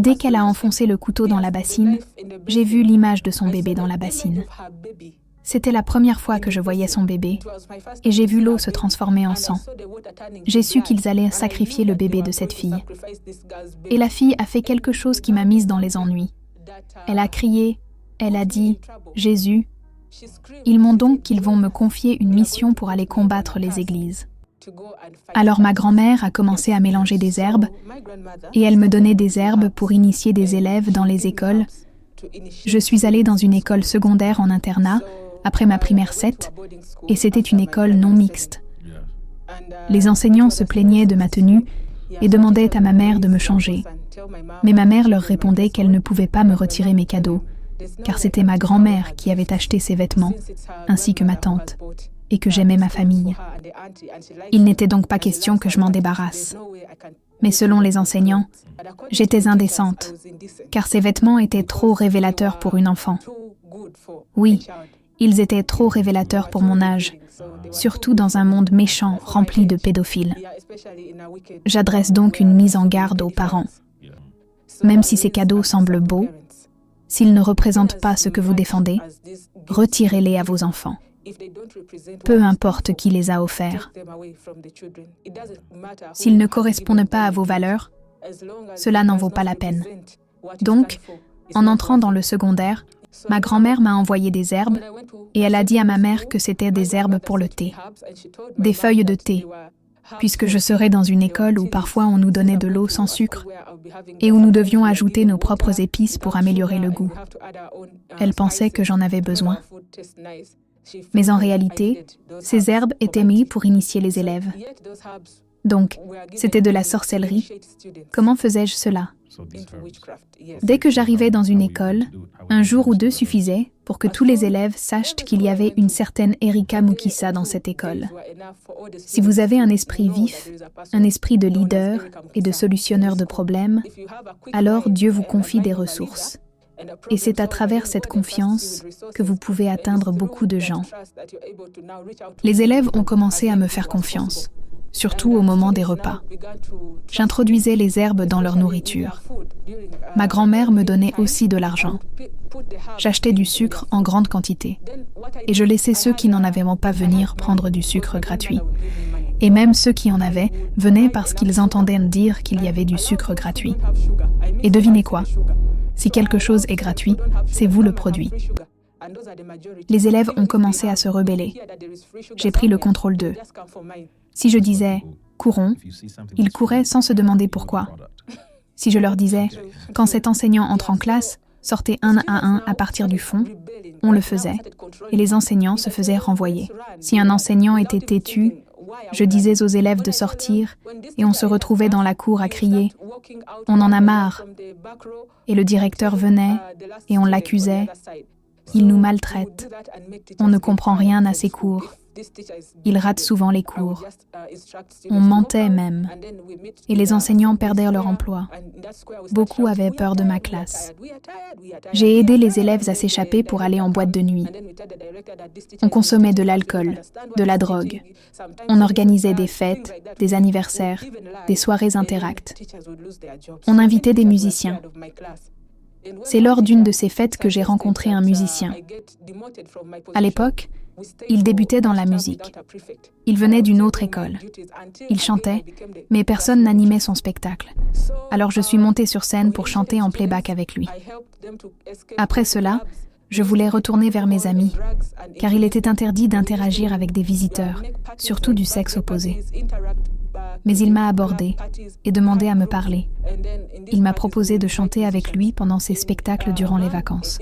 Dès qu'elle a enfoncé le couteau dans la bassine, j'ai vu l'image de son bébé dans la bassine. C'était la première fois que je voyais son bébé, et j'ai vu l'eau se transformer en sang. J'ai su qu'ils allaient sacrifier le bébé de cette fille. Et la fille a fait quelque chose qui m'a mise dans les ennuis. Elle a crié, elle a dit « Jésus ». Ils m'ont donc qu'ils vont me confier une mission pour aller combattre les églises. Alors ma grand-mère a commencé à mélanger des herbes, et elle me donnait des herbes pour initier des élèves dans les écoles. Je suis allée dans une école secondaire en internat, après ma primaire 7, et c'était une école non mixte. Les enseignants se plaignaient de ma tenue et demandaient à ma mère de me changer. Mais ma mère leur répondait qu'elle ne pouvait pas me retirer mes cadeaux, car c'était ma grand-mère qui avait acheté ces vêtements, ainsi que ma tante, et que j'aimais ma famille. Il n'était donc pas question que je m'en débarrasse. Mais selon les enseignants, j'étais indécente, car ces vêtements étaient trop révélateurs pour une enfant. Oui, ils étaient trop révélateurs pour mon âge, surtout dans un monde méchant rempli de pédophiles. J'adresse donc une mise en garde aux parents. Même si ces cadeaux semblent beaux, s'ils ne représentent pas ce que vous défendez, retirez-les à vos enfants. Peu importe qui les a offerts. S'ils ne correspondent pas à vos valeurs, cela n'en vaut pas la peine. Donc, en entrant dans le secondaire, ma grand-mère m'a envoyé des herbes et elle a dit à ma mère que c'était des herbes pour le thé, des feuilles de thé, puisque je serais dans une école où parfois on nous donnait de l'eau sans sucre et où nous devions ajouter nos propres épices pour améliorer le goût. Elle pensait que j'en avais besoin. Mais en réalité, ces herbes étaient mises pour initier les élèves. Donc, c'était de la sorcellerie. Comment faisais-je cela? Dès que j'arrivais dans une école, un jour ou deux suffisait pour que tous les élèves sachent qu'il y avait une certaine Erika Mukisa dans cette école. Si vous avez un esprit vif, un esprit de leader et de solutionneur de problèmes, alors Dieu vous confie des ressources. Et c'est à travers cette confiance que vous pouvez atteindre beaucoup de gens. Les élèves ont commencé à me faire confiance, surtout au moment des repas. J'introduisais les herbes dans leur nourriture. Ma grand-mère me donnait aussi de l'argent. J'achetais du sucre en grande quantité. Et je laissais ceux qui n'en avaient pas venir prendre du sucre gratuit. Et même ceux qui en avaient venaient parce qu'ils entendaient dire qu'il y avait du sucre gratuit. Et devinez quoi? Si quelque chose est gratuit, c'est vous le produit. Les élèves ont commencé à se rebeller. J'ai pris le contrôle d'eux. Si je disais « courons », ils couraient sans se demander pourquoi. Si je leur disais « quand cet enseignant entre en classe, sortez un à un à partir du fond », on le faisait, et les enseignants se faisaient renvoyer. Si un enseignant était têtu, je disais aux élèves de sortir, et on se retrouvait dans la cour à crier « on en a marre », et le directeur venait, et on l'accusait. Il nous maltraite. On ne comprend rien à ses cours. Il rate souvent les cours. On mentait même. Et les enseignants perdaient leur emploi. Beaucoup avaient peur de ma classe. J'ai aidé les élèves à s'échapper pour aller en boîte de nuit. On consommait de l'alcool, de la drogue. On organisait des fêtes, des anniversaires, des soirées interactes. On invitait des musiciens. C'est lors d'une de ces fêtes que j'ai rencontré un musicien. À l'époque, il débutait dans la musique. Il venait d'une autre école. Il chantait, mais personne n'animait son spectacle. Alors je suis montée sur scène pour chanter en playback avec lui. Après cela, je voulais retourner vers mes amis, car il était interdit d'interagir avec des visiteurs, surtout du sexe opposé. Mais il m'a abordée et demandé à me parler. Il m'a proposé de chanter avec lui pendant ses spectacles durant les vacances.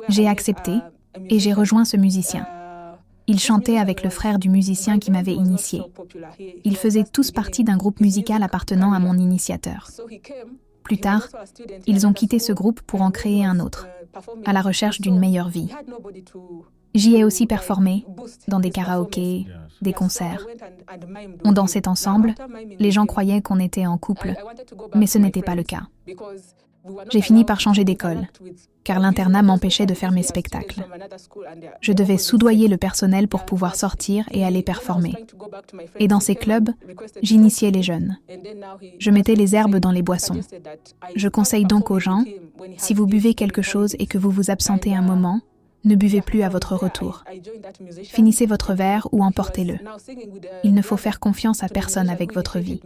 J'ai accepté et j'ai rejoint ce musicien. Il chantait avec le frère du musicien qui m'avait initié. Ils faisaient tous partie d'un groupe musical appartenant à mon initiateur. Plus tard, ils ont quitté ce groupe pour en créer un autre, à la recherche d'une meilleure vie. J'y ai aussi performé, dans des karaokés, des concerts. On dansait ensemble, les gens croyaient qu'on était en couple, mais ce n'était pas le cas. J'ai fini par changer d'école, car l'internat m'empêchait de faire mes spectacles. Je devais soudoyer le personnel pour pouvoir sortir et aller performer. Et dans ces clubs, j'initiais les jeunes. Je mettais les herbes dans les boissons. Je conseille donc aux gens, si vous buvez quelque chose et que vous vous absentez un moment, ne buvez plus à votre retour. Finissez votre verre ou emportez-le. Il ne faut faire confiance à personne avec votre vie.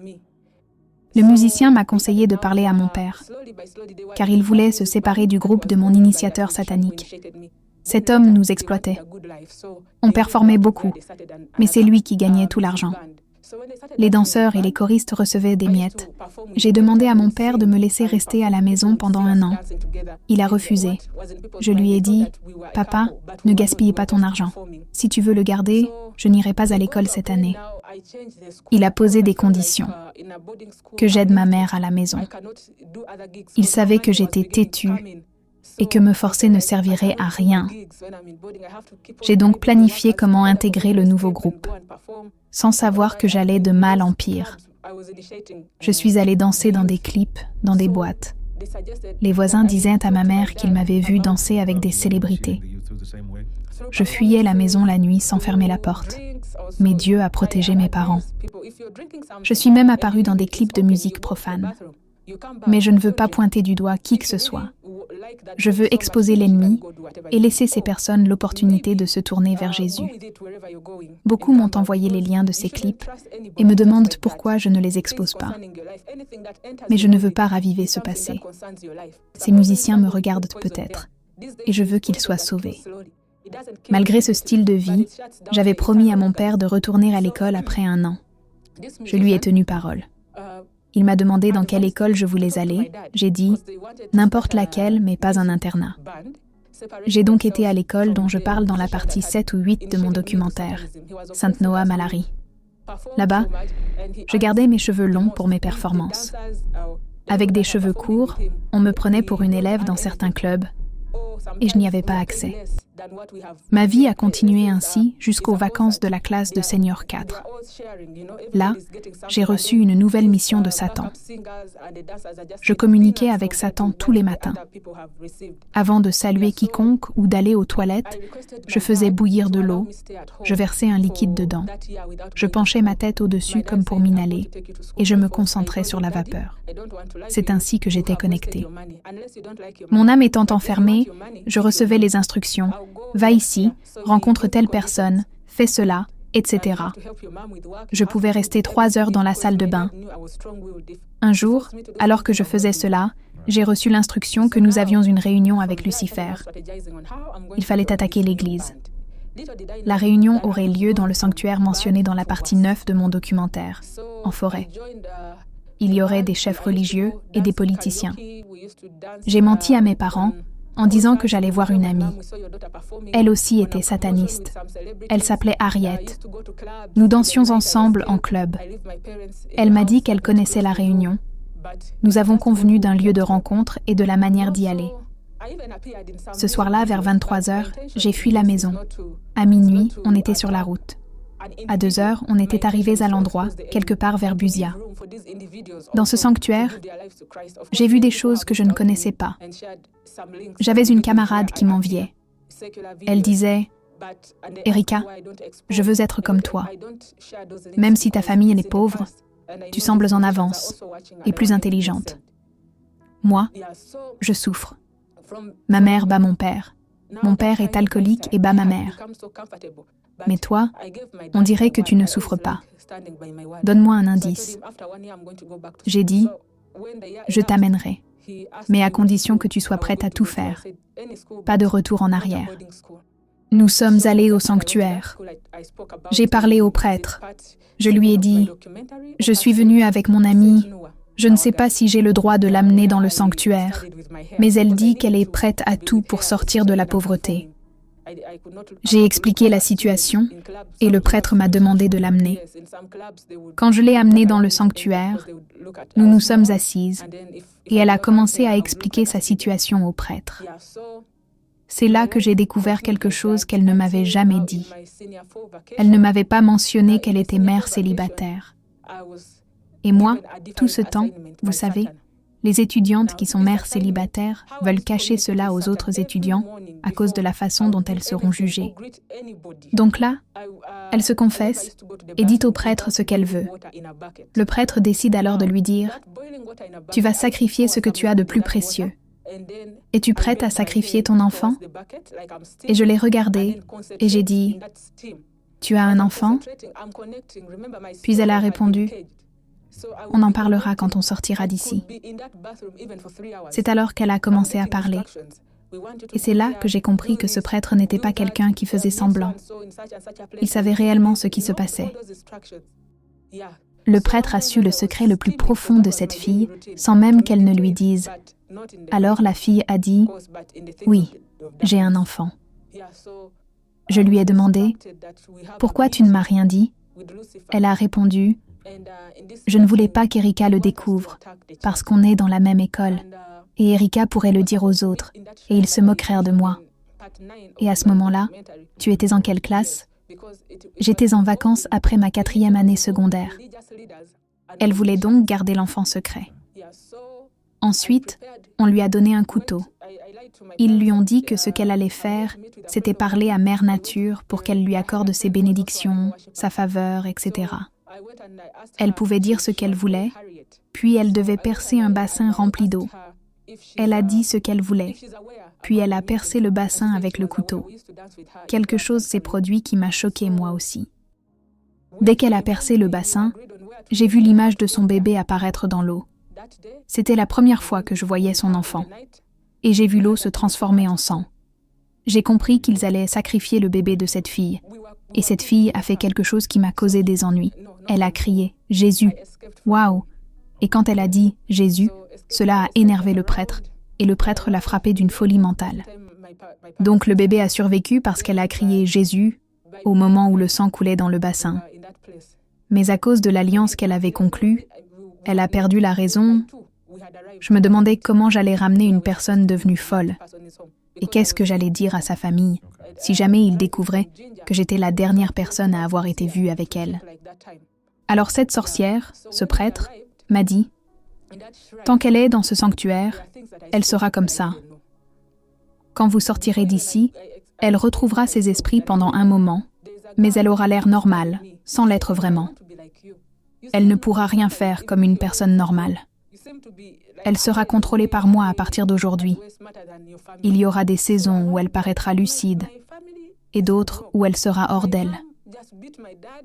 Le musicien m'a conseillé de parler à mon père, car il voulait se séparer du groupe de mon initiateur satanique. Cet homme nous exploitait. On performait beaucoup, mais c'est lui qui gagnait tout l'argent. Les danseurs et les choristes recevaient des miettes. J'ai demandé à mon père de me laisser rester à la maison pendant 1 an. Il a refusé. Je lui ai dit, « Papa, ne gaspille pas ton argent. Si tu veux le garder, je n'irai pas à l'école cette année. » Il a posé des conditions. Que j'aide ma mère à la maison. Il savait que j'étais têtue et que me forcer ne servirait à rien. J'ai donc planifié comment intégrer le nouveau groupe, sans savoir que j'allais de mal en pire. Je suis allée danser dans des clips, dans des boîtes. Les voisins disaient à ma mère qu'ils m'avaient vue danser avec des célébrités. Je fuyais la maison la nuit sans fermer la porte. Mais Dieu a protégé mes parents. Je suis même apparue dans des clips de musique profane. Mais je ne veux pas pointer du doigt qui que ce soit. Je veux exposer l'ennemi et laisser ces personnes l'opportunité de se tourner vers Jésus. Beaucoup m'ont envoyé les liens de ces clips et me demandent pourquoi je ne les expose pas. Mais je ne veux pas raviver ce passé. Ces musiciens me regardent peut-être et je veux qu'ils soient sauvés. Malgré ce style de vie, j'avais promis à mon père de retourner à l'école après 1 an. Je lui ai tenu parole. Il m'a demandé dans quelle école je voulais aller. J'ai dit « n'importe laquelle, mais pas un internat ». J'ai donc été à l'école dont je parle dans la partie 7 ou 8 de mon documentaire, Sainte Noah Mallory. Là-bas, je gardais mes cheveux longs pour mes performances. Avec des cheveux courts, on me prenait pour une élève dans certains clubs et je n'y avais pas accès. Ma vie a continué ainsi jusqu'aux vacances de la classe de Senior 4. Là, j'ai reçu une nouvelle mission de Satan. Je communiquais avec Satan tous les matins. Avant de saluer quiconque ou d'aller aux toilettes, je faisais bouillir de l'eau, je versais un liquide dedans. Je penchais ma tête au-dessus comme pour m'inhaler et je me concentrais sur la vapeur. C'est ainsi que j'étais connectée. Mon âme étant enfermée, je recevais les instructions. Va ici, rencontre telle personne, fais cela, etc. Je pouvais rester 3 heures dans la salle de bain. Un jour, alors que je faisais cela, j'ai reçu l'instruction que nous avions une réunion avec Lucifer. Il fallait attaquer l'église. La réunion aurait lieu dans le sanctuaire mentionné dans la partie 9 de mon documentaire, en forêt. Il y aurait des chefs religieux et des politiciens. J'ai menti à mes parents en disant que j'allais voir une amie. Elle aussi était sataniste. Elle s'appelait Harriet. Nous dansions ensemble en club. Elle m'a dit qu'elle connaissait la réunion. Nous avons convenu d'un lieu de rencontre et de la manière d'y aller. Ce soir-là, vers 23h, j'ai fui la maison. À minuit, on était sur la route. À 2h, on était arrivés à l'endroit, quelque part vers Busia. Dans ce sanctuaire, j'ai vu des choses que je ne connaissais pas. J'avais une camarade qui m'enviait. Elle disait « Erika, je veux être comme toi. Même si ta famille est pauvre, tu sembles en avance et plus intelligente. Moi, je souffre. Ma mère bat mon père. Mon père est alcoolique et bat ma mère. Mais toi, on dirait que tu ne souffres pas. Donne-moi un indice. » J'ai dit « Je t'amènerai, mais à condition que tu sois prête à tout faire. Pas de retour en arrière. » Nous sommes allés au sanctuaire. J'ai parlé au prêtre. Je lui ai dit « Je suis venue avec mon amie. Je ne sais pas si j'ai le droit de l'amener dans le sanctuaire, mais elle dit qu'elle est prête à tout pour sortir de la pauvreté. » J'ai expliqué la situation et le prêtre m'a demandé de l'amener. Quand je l'ai amenée dans le sanctuaire, nous nous sommes assises et elle a commencé à expliquer sa situation au prêtre. C'est là que j'ai découvert quelque chose qu'elle ne m'avait jamais dit. Elle ne m'avait pas mentionné qu'elle était mère célibataire. Et moi, tout ce temps, vous savez, Les étudiantes qui sont mères célibataires veulent cacher cela aux autres étudiants à cause de la façon dont elles seront jugées. Donc là, elle se confesse et dit au prêtre ce qu'elle veut. Le prêtre décide alors de lui dire « Tu vas sacrifier ce que tu as de plus précieux. Es-tu prête à sacrifier ton enfant ?» Et je l'ai regardée et j'ai dit « Tu as un enfant ?» Puis elle a répondu « On en parlera quand on sortira d'ici. » C'est alors qu'elle a commencé à parler. Et c'est là que j'ai compris que ce prêtre n'était pas quelqu'un qui faisait semblant. Il savait réellement ce qui se passait. Le prêtre a su le secret le plus profond de cette fille sans même qu'elle ne lui dise. Alors la fille a dit « Oui, j'ai un enfant. » Je lui ai demandé « Pourquoi tu ne m'as rien dit ?» Elle a répondu « Je ne voulais pas qu'Erika le découvre, parce qu'on est dans la même école, et Erika pourrait le dire aux autres, et ils se moqueraient de moi. » Et à ce moment-là, tu étais en quelle classe ? J'étais en vacances après ma 4e année secondaire. Elle voulait donc garder l'enfant secret. Ensuite, on lui a donné un couteau. Ils lui ont dit que ce qu'elle allait faire, c'était parler à Mère Nature pour qu'elle lui accorde ses bénédictions, sa faveur, etc. Elle pouvait dire ce qu'elle voulait, puis elle devait percer un bassin rempli d'eau. Elle a dit ce qu'elle voulait, puis elle a percé le bassin avec le couteau. Quelque chose s'est produit qui m'a choquée moi aussi. Dès qu'elle a percé le bassin, j'ai vu l'image de son bébé apparaître dans l'eau. C'était la première fois que je voyais son enfant. Et j'ai vu l'eau se transformer en sang. J'ai compris qu'ils allaient sacrifier le bébé de cette fille. Et cette fille a fait quelque chose qui m'a causé des ennuis. Elle a crié « Jésus !» Waouh ! Et quand elle a dit « Jésus !», cela a énervé le prêtre, et le prêtre l'a frappée d'une folie mentale. Donc le bébé a survécu parce qu'elle a crié « Jésus !» au moment où le sang coulait dans le bassin. Mais à cause de l'alliance qu'elle avait conclue, elle a perdu la raison. Je me demandais comment j'allais ramener une personne devenue folle. Et qu'est-ce que j'allais dire à sa famille si jamais ils découvraient que j'étais la dernière personne à avoir été vue avec elle. Alors cette sorcière, ce prêtre, m'a dit « Tant qu'elle est dans ce sanctuaire, elle sera comme ça. Quand vous sortirez d'ici, elle retrouvera ses esprits pendant un moment, mais elle aura l'air normale, sans l'être vraiment. Elle ne pourra rien faire comme une personne normale. Elle sera contrôlée par moi à partir d'aujourd'hui. Il y aura des saisons où elle paraîtra lucide et d'autres où elle sera hors d'elle.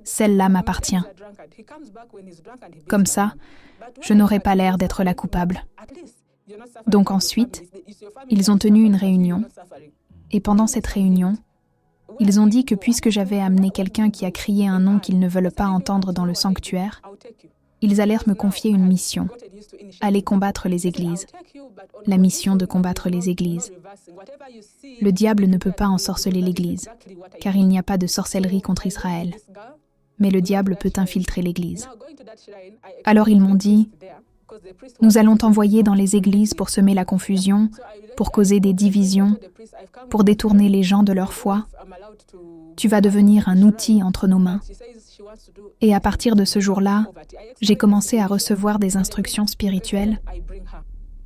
Celle-là m'appartient. Comme ça, je n'aurai pas l'air d'être la coupable. » Donc ensuite, ils ont tenu une réunion. Et pendant cette réunion, ils ont dit que puisque j'avais amené quelqu'un qui a crié un nom qu'ils ne veulent pas entendre dans le sanctuaire, ils allèrent me confier une mission, aller combattre les églises. La mission de combattre les églises. Le diable ne peut pas ensorceler l'église, car il n'y a pas de sorcellerie contre Israël. Mais le diable peut infiltrer l'église. Alors ils m'ont dit, « Nous allons t'envoyer dans les églises pour semer la confusion, pour causer des divisions, pour détourner les gens de leur foi. Tu vas devenir un outil entre nos mains. » Et à partir de ce jour-là, j'ai commencé à recevoir des instructions spirituelles.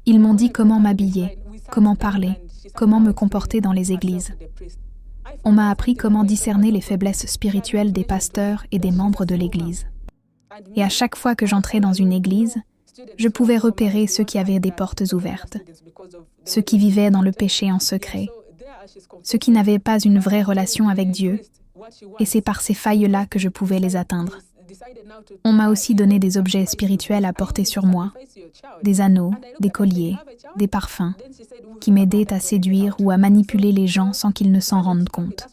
Ils m'ont dit comment m'habiller, comment parler, comment me comporter dans les églises. On m'a appris comment discerner les faiblesses spirituelles des pasteurs et des membres de l'église. Et à chaque fois que j'entrais dans une église, je pouvais repérer ceux qui avaient des portes ouvertes, ceux qui vivaient dans le péché en secret, ceux qui n'avaient pas une vraie relation avec Dieu, et c'est par ces failles-là que je pouvais les atteindre. On m'a aussi donné des objets spirituels à porter sur moi, des anneaux, des colliers, des parfums, qui m'aidaient à séduire ou à manipuler les gens sans qu'ils ne s'en rendent compte.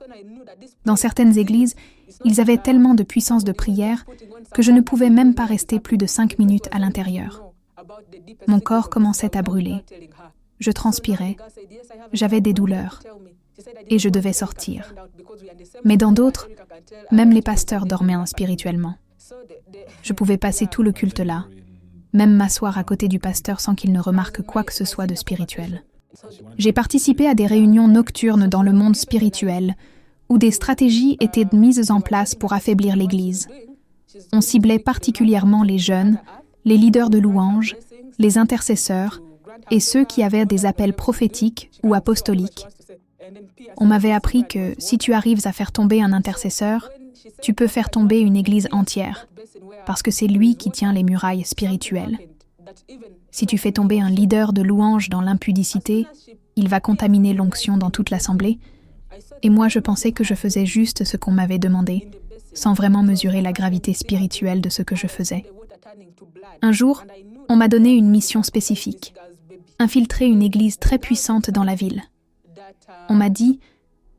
Dans certaines églises, ils avaient tellement de puissance de prière que je ne pouvais même pas rester plus de 5 minutes à l'intérieur. Mon corps commençait à brûler. Je transpirais, j'avais des douleurs, et je devais sortir. Mais dans d'autres, même les pasteurs dormaient spirituellement. Je pouvais passer tout le culte là, même m'asseoir à côté du pasteur sans qu'il ne remarque quoi que ce soit de spirituel. J'ai participé à des réunions nocturnes dans le monde spirituel, où des stratégies étaient mises en place pour affaiblir l'Église. On ciblait particulièrement les jeunes, les leaders de louanges, les intercesseurs et ceux qui avaient des appels prophétiques ou apostoliques. On m'avait appris que si tu arrives à faire tomber un intercesseur, tu peux faire tomber une église entière, parce que c'est lui qui tient les murailles spirituelles. Si tu fais tomber un leader de louange dans l'impudicité, il va contaminer l'onction dans toute l'assemblée. Et moi, je pensais que je faisais juste ce qu'on m'avait demandé, sans vraiment mesurer la gravité spirituelle de ce que je faisais. Un jour, on m'a donné une mission spécifique, infiltrer une église très puissante dans la ville. On m'a dit,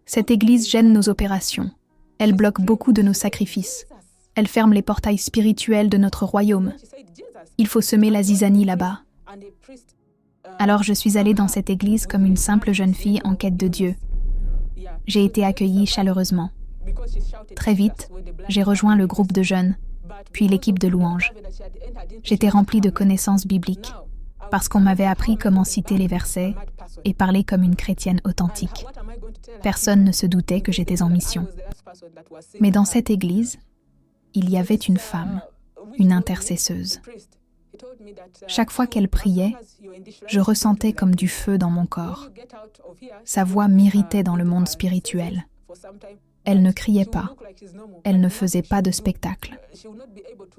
cette église gêne nos opérations, elle bloque beaucoup de nos sacrifices, elle ferme les portails spirituels de notre royaume. Il faut semer la zizanie là-bas. Alors je suis allée dans cette église comme une simple jeune fille en quête de Dieu. J'ai été accueillie chaleureusement. Très vite, j'ai rejoint le groupe de jeunes, puis l'équipe de louanges. J'étais remplie de connaissances bibliques, parce qu'on m'avait appris comment citer les versets et parler comme une chrétienne authentique. Personne ne se doutait que j'étais en mission. Mais dans cette église, il y avait une femme, une intercesseuse. Chaque fois qu'elle priait, je ressentais comme du feu dans mon corps. Sa voix m'irritait dans le monde spirituel. Elle ne criait pas, elle ne faisait pas de spectacle,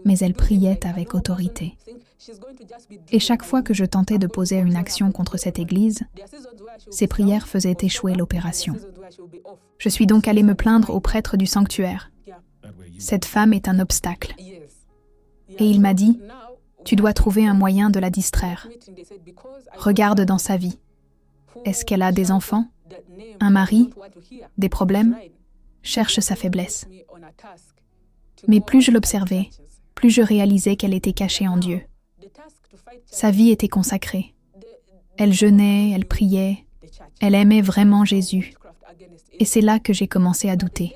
mais elle priait avec autorité. Et chaque fois que je tentais de poser une action contre cette église, ses prières faisaient échouer l'opération. Je suis donc allée me plaindre au prêtre du sanctuaire. Cette femme est un obstacle. Et il m'a dit, tu dois trouver un moyen de la distraire. Regarde dans sa vie. Est-ce qu'elle a des enfants, un mari, des problèmes? Cherche sa faiblesse. Mais plus je l'observais, plus je réalisais qu'elle était cachée en Dieu. Sa vie était consacrée. Elle jeûnait, elle priait, elle aimait vraiment Jésus. Et c'est là que j'ai commencé à douter.